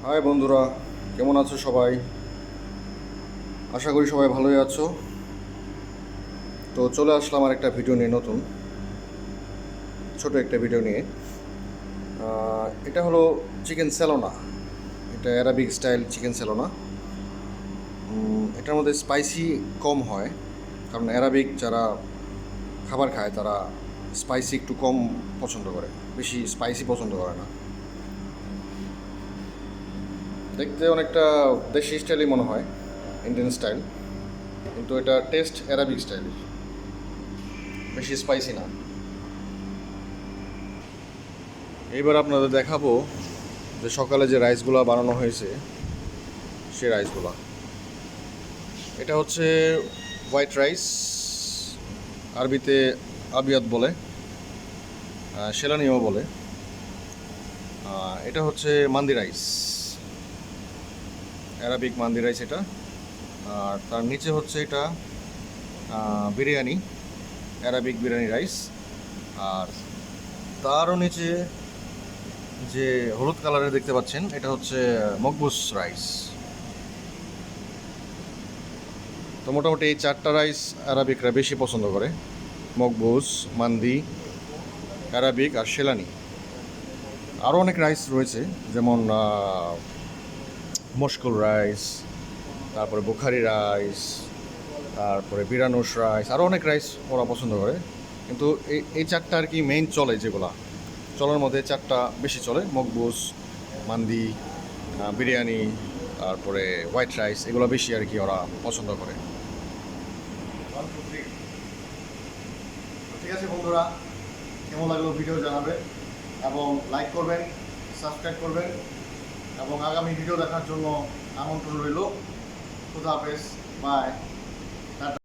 High বন্ধুরা, কেমন আছো সবাই? আশা করি সবাই ভালোই আছো। তো চলে আসলাম আর একটা ভিডিও নিয়ে, নতুন ছোট একটা ভিডিও নিয়ে। এটা হলো চিকেন সেলোনা। এটা অ্যারাবিক স্টাইল চিকেন সেলোনা। এটার মধ্যে স্পাইসি কম হয়, কারণ অ্যারাবিক যারা খাবার খায় তারা স্পাইসি একটু কম পছন্দ করে, বেশি স্পাইসি পছন্দ করে না। দেখতে অনেকটা দেশি স্টাইলই মনে হয়, ইন্ডিয়ান স্টাইল, কিন্তু এটা টেস্ট অ্যারাবিক স্টাইলের, বেশি স্পাইসি না। এইবার আপনাদের দেখাবো যে সকালে যে রাইসগুলো বানানো হয়েছে সেই রাইসগুলো। এটা হচ্ছে হোয়াইট রাইস, আরবিতে আবিয়াত বলে, সেলানিও বলে। এটা হচ্ছে mandi rice, Arabic mandi rice এটা। আর তার নিচে হচ্ছে এটা বিরিয়ানি, অ্যারাবিক বিরিয়ানি রাইস। আর তারও নিচে যে হলুদ কালারের দেখতে পাচ্ছেন এটা হচ্ছে মকবুস রাইস। তো মোটামুটি এই চারটা রাইস আরবিকরা বেশি পছন্দ করে: মকবুস, মান্দি, অ্যারাবিক আর শেলানি। আরও অনেক রাইস রয়েছে, যেমন মশকুল রাইস, তারপরে বুখারি রাইস, তারপরে বিরানুস রাইস, আরও অনেক রাইস ওরা পছন্দ করে। কিন্তু এই চারটা আর কি মেইন চলে, যেগুলা চলার মধ্যে চারটা বেশি চলে: মকবুস, মান্দি, বিরিয়ানি, তারপরে হোয়াইট রাইস, এগুলো বেশি আর কি ওরা পছন্দ করে। ঠিক আছে বন্ধুরা, কেমন লাগলো ভিডিও জানাবেন, এবং লাইক করবেন, সাবস্ক্রাইব করবেন, এবং আগামী ভিডিও দেখার জন্য আমন্ত্রণ রইল। খুদা হাফেজ, বাই।